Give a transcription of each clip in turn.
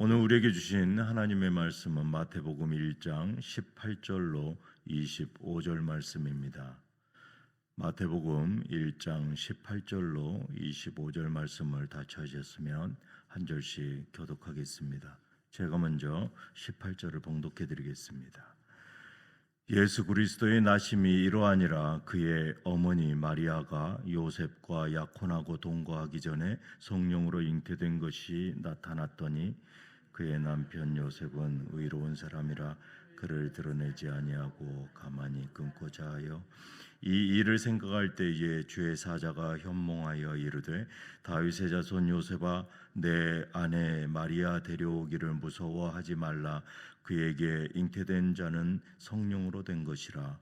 오늘 우리에게 주신 하나님의 말씀은 마태복음 1장 18절로 25절 말씀입니다. 마태복음 1장 18절로 25절 말씀을 다 찾으셨으면 한 절씩 교독하겠습니다. 제가 먼저 18절을 봉독해 드리겠습니다. 예수 그리스도의 나심이 이러하니라. 그의 어머니 마리아가 요셉과 약혼하고 동거하기 전에 성령으로 잉태된 것이 나타났더니 그의 남편 요셉은 의로운 사람이라 그를 드러내지 아니하고 가만히 끊고자 하여 이 일을 생각할 때에 주의 사자가 현몽하여 이르되 다윗의 자손 요셉아 내 아내 마리아 데려오기를 무서워하지 말라. 그에게 잉태된 자는 성령으로 된 것이라.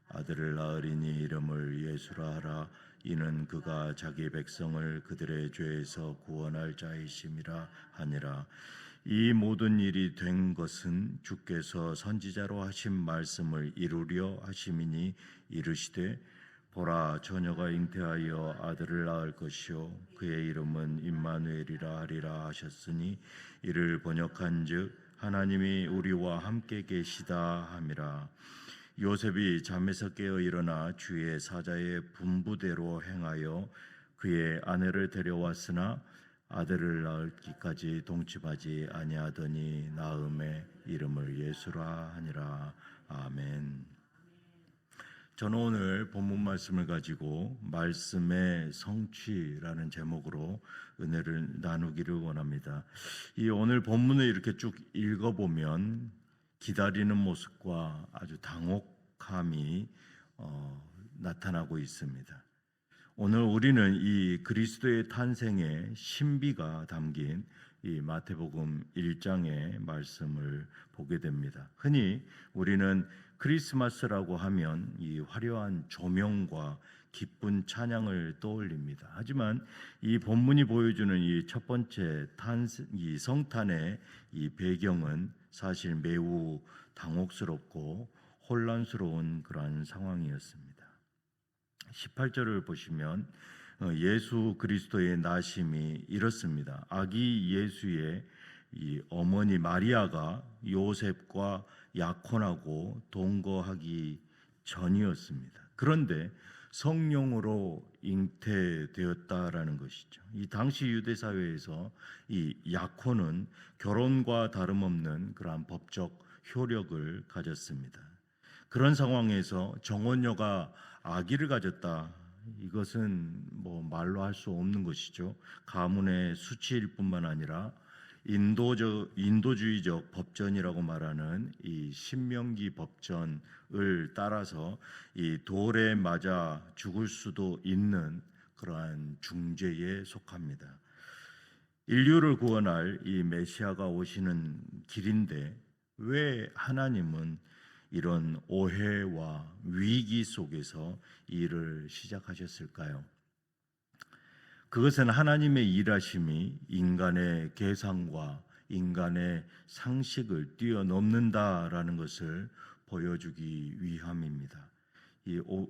아들을 낳으리니 이름을 예수라 하라. 이는 그가 자기 백성을 그들의 죄에서 구원할 자이심이라 하니라. 이 모든 일이 된 것은 주께서 선지자로 하신 말씀을 이루려 하심이니 이르시되 보라 처녀가 잉태하여 아들을 낳을 것이요 그의 이름은 임마누엘이라 하리라 하셨으니 이를 번역한즉 하나님이 우리와 함께 계시다 함이라. 요셉이 잠에서 깨어 일어나 주의 사자의 분부대로 행하여 그의 아내를 데려왔으나 아들을 낳기까지 동침하지 아니하더니 낳음에 이름을 예수라 하니라. 아멘. 저는 오늘 본문 말씀을 가지고 말씀의 성취라는 제목으로 은혜를 나누기를 원합니다. 이 오늘 본문을 이렇게 쭉 읽어보면 기다리는 모습과 아주 당혹함이 나타나고 있습니다. 오늘 우리는 이 그리스도의 탄생의 신비가 담긴 이 마태복음 1장의 말씀을 보게 됩니다. 흔히 우리는 크리스마스라고 하면 이 화려한 조명과 기쁜 찬양을 떠올립니다. 하지만 이 본문이 보여주는 이 첫 번째 이 성탄의 이 배경은 사실 매우 당혹스럽고 혼란스러운 그러한 상황이었습니다. 18절을 보시면 예수 그리스도의 나심이 이렇습니다. 아기 예수의 이 어머니 마리아가 요셉과 약혼하고 동거하기 전이었습니다. 그런데 성령으로 잉태되었다라는 것이죠. 이 당시 유대 사회에서 이 약혼은 결혼과 다름없는 그러한 법적 효력을 가졌습니다. 그런 상황에서 정혼녀가 아기를 가졌다. 이것은 말로 할 수 없는 것이죠. 가문의 수치일 뿐만 아니라 인도주의적 법전이라고 말하는 이 신명기 법전을 따라서 이 돌에 맞아 죽을 수도 있는 그러한 중죄에 속합니다. 인류를 구원할 이 메시아가 오시는 길인데 왜 하나님은 이런 오해와 위기 속에서 일을 시작하셨을까요? 그것은 하나님의 일하심이 인간의 계산과 인간의 상식을 뛰어넘는다라는 것을 보여주기 위함입니다.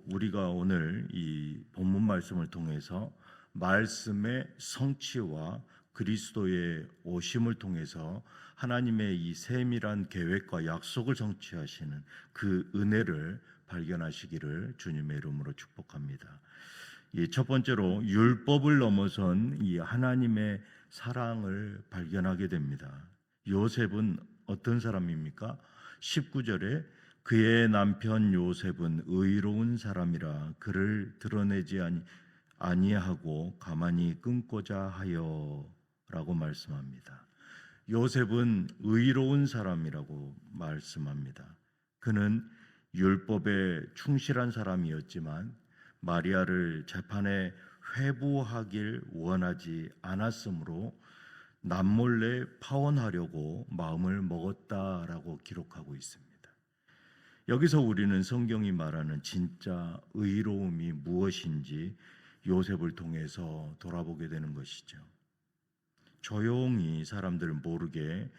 우리가 오늘 이 본문 말씀을 통해서 말씀의 성취와 그리스도의 오심을 통해서 하나님의 이 세밀한 계획과 약속을 성취하시는 그 은혜를 발견하시기를 주님의 이름으로 축복합니다. 첫 번째로 율법을 넘어선 이 하나님의 사랑을 발견하게 됩니다. 요셉은 어떤 사람입니까? 19절에 그의 남편 요셉은 의로운 사람이라 그를 드러내지 아니하고 가만히 끊고자 하여 라고 말씀합니다. 요셉은 의로운 사람이라고 말씀합니다. 그는 율법에 충실한 사람이었지만 마리아를 재판에 회부하길 원하지 않았으므로 남몰래 파혼하려고 마음을 먹었다라고 기록하고 있습니다. 여기서 우리는 성경이 말하는 진짜 의로움이 무엇인지 요셉을 통해서 돌아보게 되는 것이죠. 조용히 사람들 모르게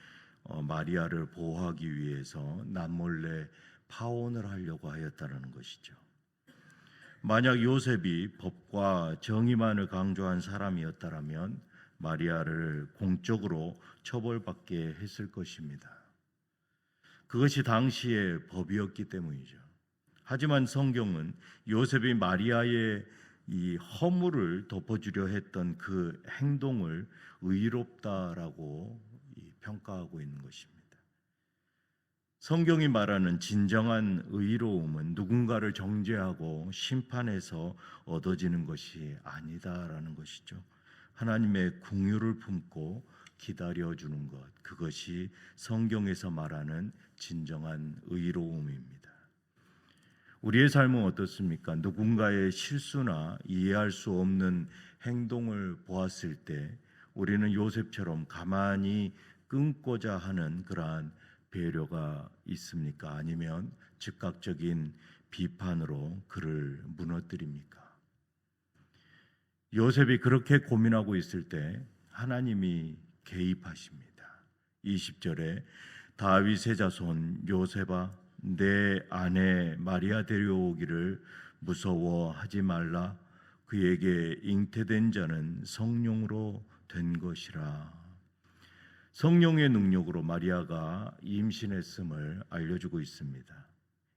마리아를 보호하기 위해서 남몰래 파혼을 하려고 하였다는 것이죠. 만약 요셉이 법과 정의만을 강조한 사람이었다면 마리아를 공적으로 처벌받게 했을 것입니다. 그것이 당시의 법이었기 때문이죠. 하지만 성경은 요셉이 마리아의 이 허물을 덮어주려 했던 그 행동을 의롭다라고 평가하고 있는 것입니다. 성경이 말하는 진정한 의로움은 누군가를 정죄하고 심판해서 얻어지는 것이 아니다라는 것이죠. 하나님의 긍휼을 품고 기다려주는 것, 그것이 성경에서 말하는 진정한 의로움입니다. 우리의 삶은 어떻습니까? 누군가의 실수나 이해할 수 없는 행동을 보았을 때 우리는 요셉처럼 가만히 끊고자 하는 그러한 배려가 있습니까? 아니면 즉각적인 비판으로 그를 무너뜨립니까? 요셉이 그렇게 고민하고 있을 때 하나님이 개입하십니다. 20절에 다윗의 자손 요셉아 내 아내 마리아 데려오기를 무서워하지 말라. 그에게 잉태된 자는 성령으로 된 것이라. 성령의 능력으로 마리아가 임신했음을 알려주고 있습니다.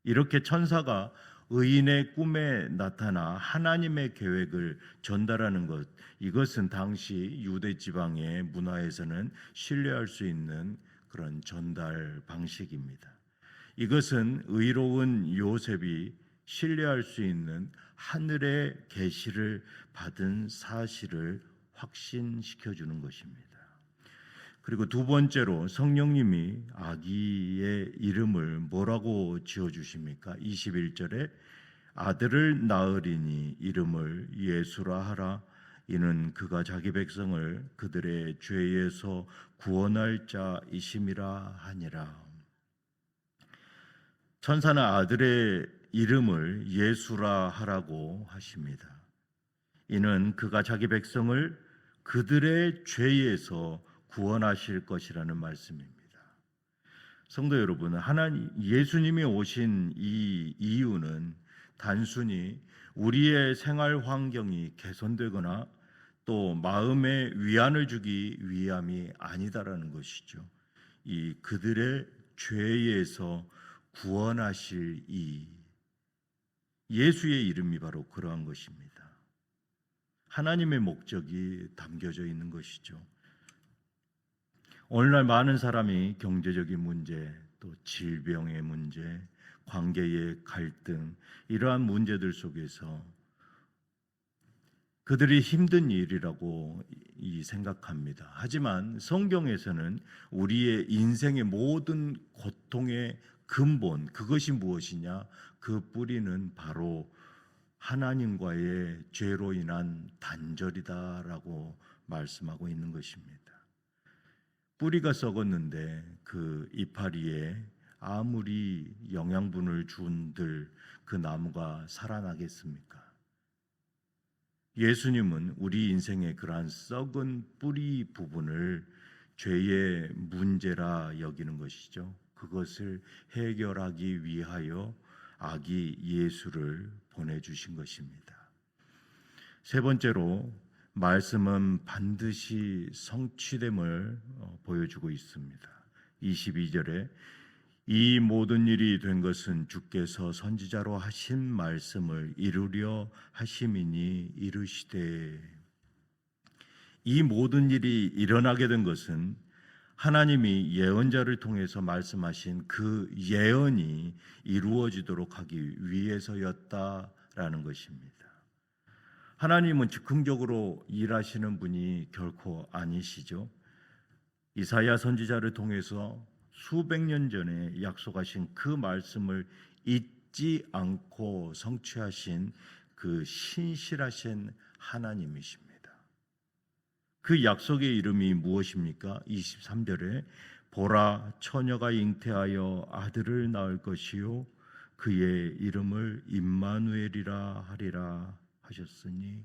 이렇게 천사가 의인의 꿈에 나타나 하나님의 계획을 전달하는 것, 이것은 당시 유대 지방의 문화에서는 신뢰할 수 있는 그런 전달 방식입니다. 이것은 의로운 요셉이 신뢰할 수 있는 하늘의 계시를 받은 사실을 확신시켜 주는 것입니다. 그리고 두 번째로 성령님이 아기의 이름을 뭐라고 지어주십니까? 21절에 아들을 낳으리니 이름을 예수라 하라. 이는 그가 자기 백성을 그들의 죄에서 구원할 자이심이라 하니라. 천사는 아들의 이름을 예수라 하라고 하십니다. 이는 그가 자기 백성을 그들의 죄에서 구원하실 것이라는 말씀입니다. 성도 여러분, 예수님이 오신 이 이유는 단순히 우리의 생활 환경이 개선되거나 또 마음의 위안을 주기 위함이 아니다라는 것이죠. 이 그들의 죄에서 구원하실 이 예수의 이름이 바로 그러한 것입니다. 하나님의 목적이 담겨져 있는 것이죠. 오늘날 많은 사람이 경제적인 문제, 또 질병의 문제, 관계의 갈등, 이러한 문제들 속에서 그들이 힘든 일이라고 생각합니다. 하지만 성경에서는 우리의 인생의 모든 고통의 근본, 그것이 무엇이냐? 그 뿌리는 바로 하나님과의 죄로 인한 단절이다라고 말씀하고 있는 것입니다. 뿌리가 썩었는데 그 이파리에 아무리 영양분을 준들 그 나무가 살아나겠습니까? 예수님은 우리 인생의 그러한 썩은 뿌리 부분을 죄의 문제라 여기는 것이죠. 그것을 해결하기 위하여 아기 예수를 보내주신 것입니다. 세 번째로 말씀은 반드시 성취됨을 보여주고 있습니다. 22절에 이 모든 일이 된 것은 주께서 선지자로 하신 말씀을 이루려 하심이니 이르시되. 이 모든 일이 일어나게 된 것은 하나님이 예언자를 통해서 말씀하신 그 예언이 이루어지도록 하기 위해서였다라는 것입니다. 하나님은 즉흥적으로 일하시는 분이 결코 아니시죠. 이사야 선지자를 통해서 수백 년 전에 약속하신 그 말씀을 잊지 않고 성취하신 그 신실하신 하나님이십니다. 그 약속의 이름이 무엇입니까? 23절에 보라 처녀가 잉태하여 아들을 낳을 것이요 그의 이름을 임마누엘이라 하리라 하셨으니,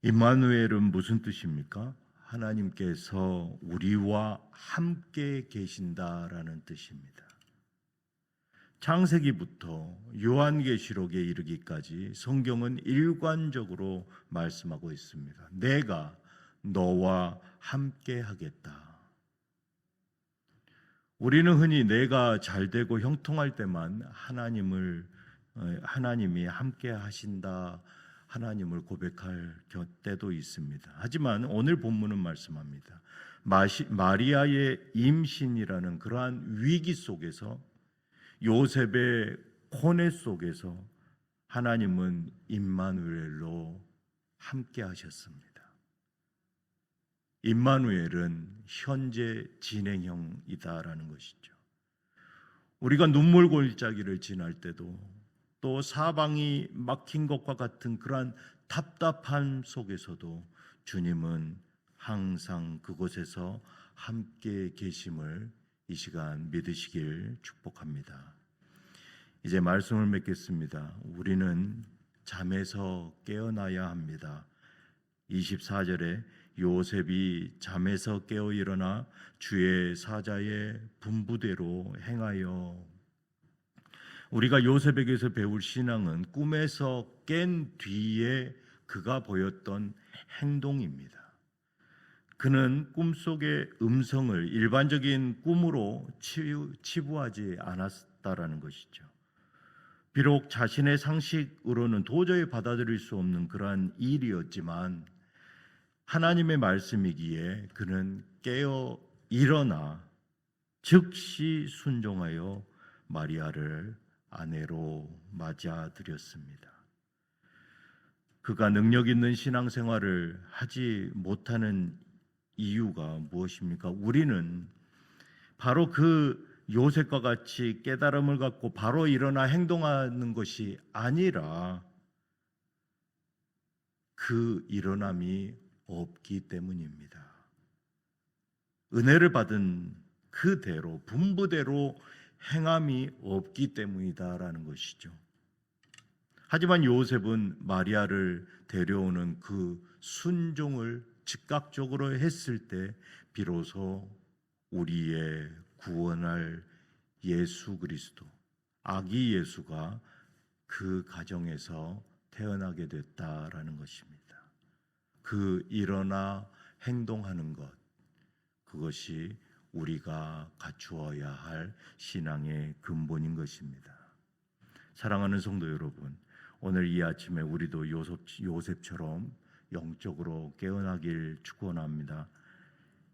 임마누엘은 무슨 뜻입니까? 하나님께서 우리와 함께 계신다라는 뜻입니다. 창세기부터 요한계시록에 이르기까지 성경은 일관적으로 말씀하고 있습니다. 내가 너와 함께 하겠다. 우리는 흔히 내가 잘되고 형통할 때만 하나님이 함께 하신다, 하나님을 고백할 때도 있습니다. 하지만 오늘 본문은 말씀합니다. 마리아의 임신이라는 그러한 위기 속에서, 요셉의 고뇌 속에서 하나님은 임마누엘로 함께 하셨습니다. 임마누엘은 현재 진행형이다라는 것이죠. 우리가 눈물 골짜기를 지날 때도, 또 사방이 막힌 것과 같은 그러한 답답함 속에서도 주님은 항상 그곳에서 함께 계심을 이 시간 믿으시길 축복합니다. 이제 말씀을 맺겠습니다. 우리는 잠에서 깨어나야 합니다. 24절에 요셉이 잠에서 깨어 일어나 주의 사자의 분부대로 행하여. 우리가 요셉에게서 배울 신앙은 꿈에서 깬 뒤에 그가 보였던 행동입니다. 그는 꿈속의 음성을 일반적인 꿈으로 치부하지 않았다라는 것이죠. 비록 자신의 상식으로는 도저히 받아들일 수 없는 그러한 일이었지만 하나님의 말씀이기에 그는 깨어 일어나 즉시 순종하여 마리아를 아내로 맞아들였습니다. 그가 능력 있는 신앙생활을 하지 못하는 이유가 무엇입니까? 우리는 바로 그 요셉과 같이 깨달음을 갖고 바로 일어나 행동하는 것이 아니라 그 일어남이 없기 때문입니다. 은혜를 받은 그대로 분부대로 행함이 없기 때문이다라는 것이죠. 하지만 요셉은 마리아를 데려오는 그 순종을 즉각적으로 했을 때 비로소 우리의 구원할 예수 그리스도, 아기 예수가 그 가정에서 태어나게 됐다라는 것입니다. 그 일어나 행동하는 것, 그것이 우리가 갖추어야 할 신앙의 근본인 것입니다. 사랑하는 성도 여러분, 오늘 이 아침에 우리도 요셉처럼 영적으로 깨어나길 축원합니다.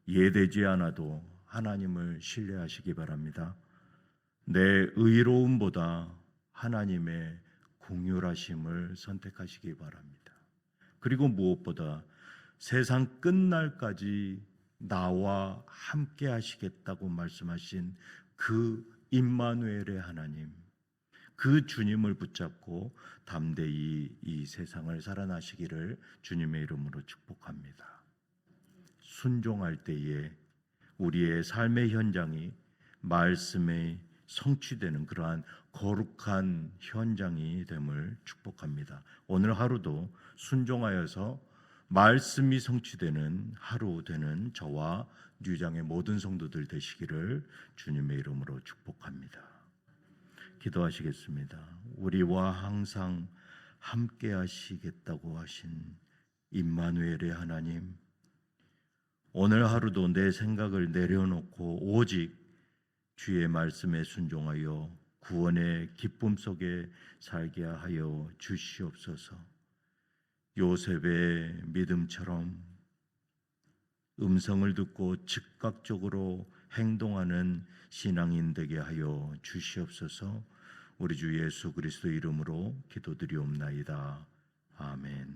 이해되지 않아도 하나님을 신뢰하시기 바랍니다. 내 의로움보다 하나님의 긍휼하심을 선택하시기 바랍니다. 그리고 무엇보다 세상 끝날까지 나와 함께 하시겠다고 말씀하신 그 임마누엘의 하나님, 그 주님을 붙잡고 담대히 이 세상을 살아나시기를 주님의 이름으로 축복합니다. 순종할 때에 우리의 삶의 현장이 말씀에 성취되는 그러한 거룩한 현장이 됨을 축복합니다. 오늘 하루도 순종하여서 말씀이 성취되는 하루 되는 저와 뉴장의 모든 성도들 되시기를 주님의 이름으로 축복합니다. 기도하시겠습니다. 우리와 항상 함께 하시겠다고 하신 임마누엘의 하나님, 오늘 하루도 내 생각을 내려놓고 오직 주의 말씀에 순종하여 구원의 기쁨 속에 살게 하여 주시옵소서. 요셉의 믿음처럼 음성을 듣고 즉각적으로 행동하는 신앙인 되게 하여 주시옵소서. 우리 주 예수 그리스도 이름으로 기도드리옵나이다. 아멘.